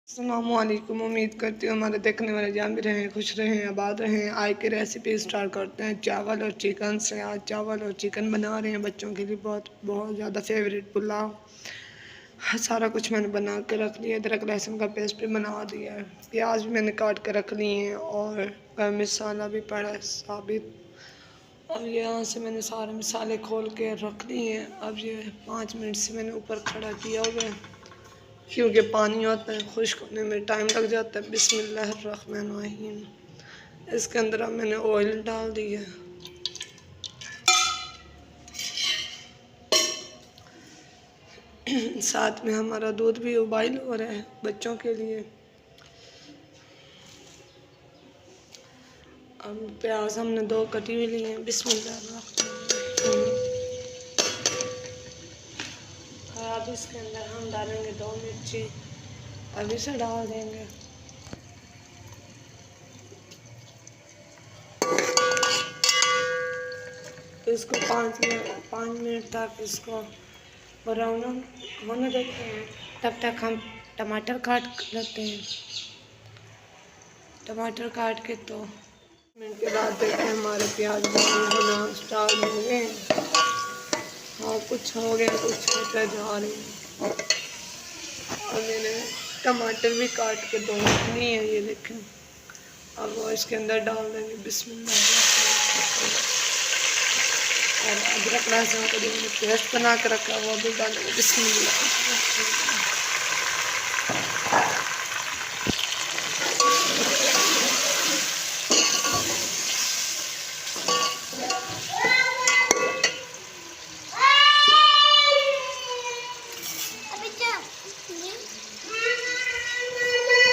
अस्सलामुअलैकुम। उम्मीद करती हूँ हमारे देखने वाले जहाँ भी रहें खुश रहें आबाद रहें। आज की रेसिपी स्टार्ट करते हैं चावल और चिकन से। आज चावल और चिकन बना रहे हैं बच्चों के लिए, बहुत ज़्यादा फेवरेट पुलाव। सारा कुछ मैंने बना के रख लिया। अदरक लहसुन का पेस्ट भी बना दिया है, प्याज भी मैंने काट के रख लिए हैं और गरम मसाला भी पड़ा है साबित। अब यहाँ से मैंने सारे मसाले खोल के रख लिए हैं। अब ये 5 मिनट से मैंने ऊपर खड़ा किया हुआ है क्योंकि पानी होता है, खुश्क होने में टाइम लग जाता है। बिस्मिल्लाहिर्रहमानिर्रहीम। इसके अंदर अब मैंने ऑयल डाल दिया है। साथ में हमारा दूध भी उबाइल हो रहा है बच्चों के लिए। अब प्याज हमने 2 कटी हुई ली हैं। बिस्मिल्लाहिर्रहमानिर्रहीम। अब इसके अंदर हम डालेंगे 2 मिर्ची, अभी से डाल देंगे। तो इसको 5 मिनट तक इसको ब्राउन होने देते हैं। तब तक हम टमाटर काट लेते हैं। टमाटर काट के तो मिनट के बाद देखते हैं हमारे प्याज ब्राउन होना स्टार्ट हो गए। हाँ, कुछ हो गया, कुछ होता जा रही है। और मैंने टमाटर भी काट के 2 लिए हैं, ये देखें। अब वो इसके अंदर डाल देंगे। बिस्मिल्लाह। और अदरक लहसुन का जो मैंने पेस्ट बना के रखा है वो भी डालेंगे। बिस्मिल्लाह।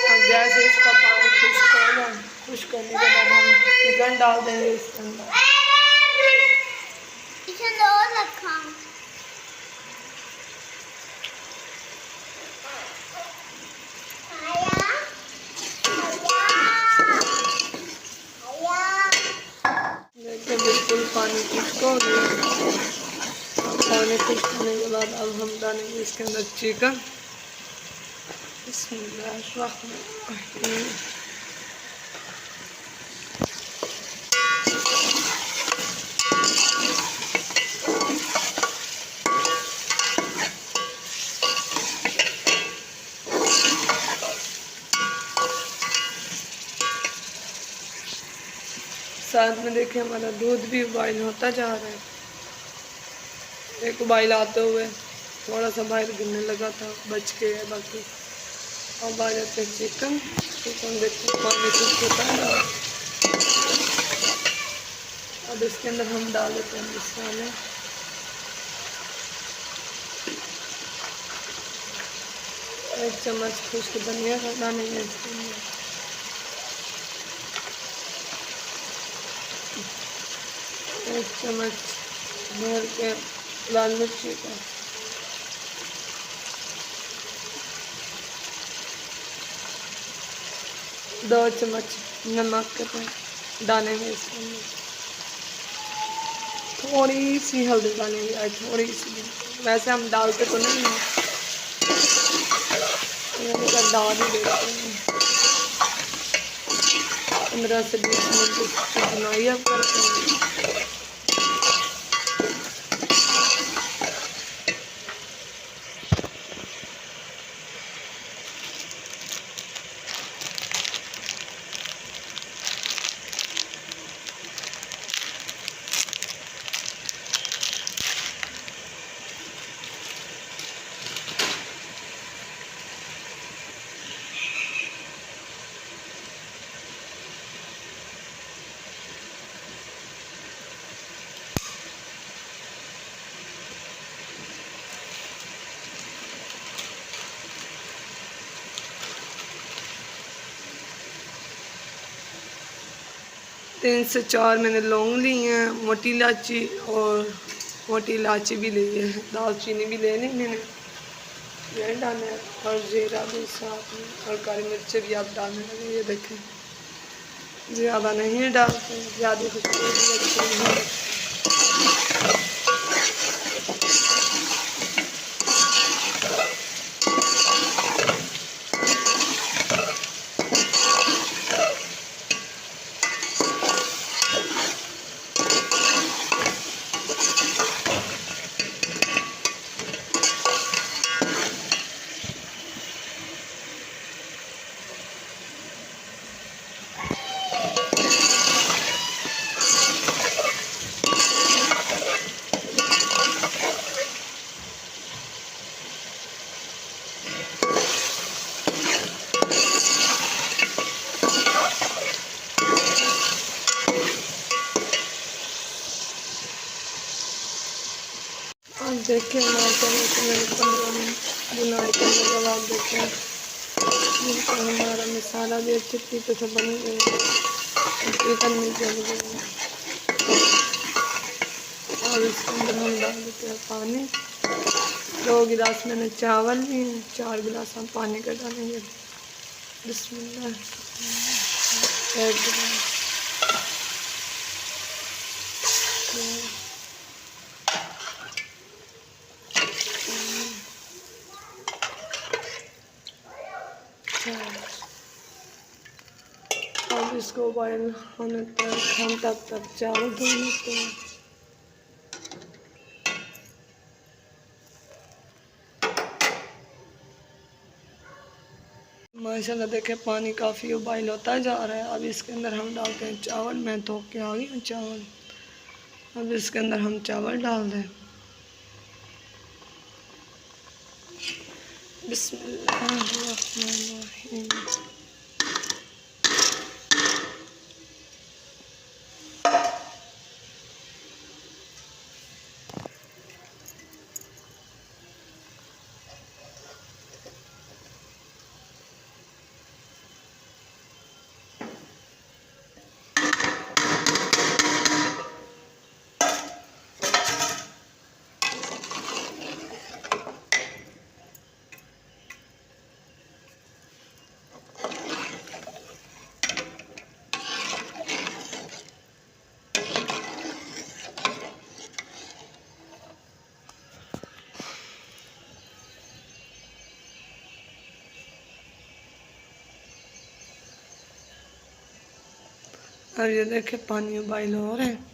अब जैसे इसका पानी खुश्क होगा, खुश्क होने के बाद हम चिकन डाल देंगे इसके अंदर। देखिए बिल्कुल पानी खुश्क हो गया। पानी खुश्क होने के बाद अब हम डालेंगे इसके अंदर चिकन। बिस्मिल्लाहिर्रहमानिर्रहीम। साथ में देखिए हमारा दूध भी उबाइल होता जा रहा है। एक उबाइल आते हुए थोड़ा सा बाहर गिरने लगा था, बच के है बाकी। अब आ जाते हैं चिकन देखते पानी कुछ होता है। अब इसके अंदर हम डाल देते हैं मसाले। एक चम्मच खुश्क धनिया का डालेंगे इसके अंदर। एक चम्मच भर के लाल मिर्ची का। दो चम्मच नमक के डालेंगे इसके अंदर। थोड़ी सी हल्दी डालेंगे, थोड़ी सी। वैसे हम डालते तो नहीं हैं, डाल ही देते हैं। 15 से 20 मिनट बुनाई अब करते हैं। तीन से 4 मैंने लौंग ली हैं, मोटी इलायची और मोटी इलायची भी ली है, दालचीनी भी ले ली मैंने, ये डालना है। और जीरा भी साथ में, और काली मिर्च भी आप डालने लगे। ये देखें, ज़्यादा नहीं डालते, ज़्यादा खुशबू भी अच्छी है। देखिए माशाल्लाह से मैंने 15 मिनट बुनाई करने के बाद देखें बिल्कुल हमारा मसाला भी अच्छी तरीके से बन गया, चिकन भी जल गया। और इसके अंदर हम डाल देते हैं पानी। 2 गिलास मैंने चावल लिए हैं, 4 गिलास हम पानी का डालेंगे। बिस्मिल्लाह। 1 गिलास, अब इसको बॉयल होने तक हम तब चावल धो लेते हैं। माशाल्लाह देखे पानी काफ़ी उबाइल होता जा रहा है। अब इसके अंदर हम डालते हैं चावल। मैं धो के आ गई हूँ चावल। अब इसके अंदर हम चावल डाल दें। बिस्मिल्लाहिर्रहमानिर्रहीम। और ये देखे पानी उबाइल हो रहे हैं।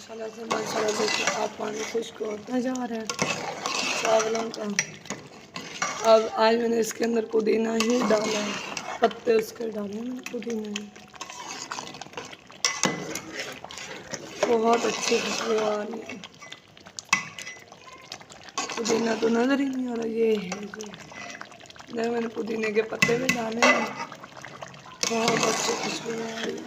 माशाल्लाह देखिए आप पानी खुश्क होता जा रहा है चावलों का। अब आज मैंने इसके अंदर पुदीना ही डाला है, पत्ते उसके डाले मैंने पुदीना ही। बहुत अच्छी खुशबू आ रही है। पुदीना तो नजर ही नहीं आ रहा, ये है जी। मैंने पुदीने के पत्ते भी डाले हैं, बहुत अच्छी खुशबू आ रही है।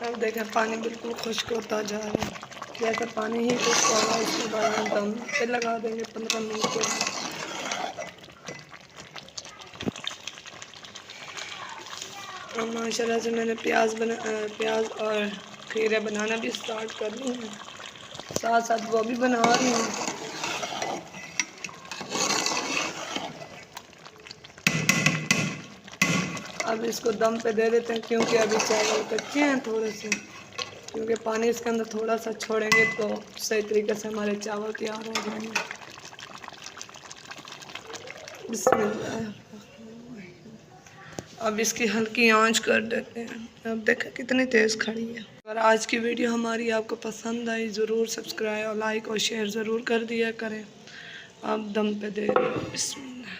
अब देखें पानी बिल्कुल खुश्क होता जा रहा है। जैसे पानी ही खुश्क होगा इसके बाद हम दम पे लगा देंगे 15 मिनट के लिए। और माशाल्लाह से मैंने प्याज और खीरे बनाना भी स्टार्ट कर दी हैं, साथ साथ वो भी बना रही हूँ। अब इसको दम पे दे देते हैं क्योंकि अभी चावल कच्चे हैं थोड़े से, क्योंकि पानी इसके अंदर थोड़ा सा छोड़ेंगे तो सही तरीके से हमारे चावल तैयार हो जाएंगे। बिस्मिल्लाह। अब इसकी हल्की आंच कर देते हैं। अब देखो कितनी तेज़ खड़ी है। अगर आज की वीडियो हमारी आपको पसंद आई ज़रूर सब्सक्राइब और लाइक और शेयर ज़रूर कर दिया करें। अब दम पे दे रहे हैं। बिस्मिल्लाह।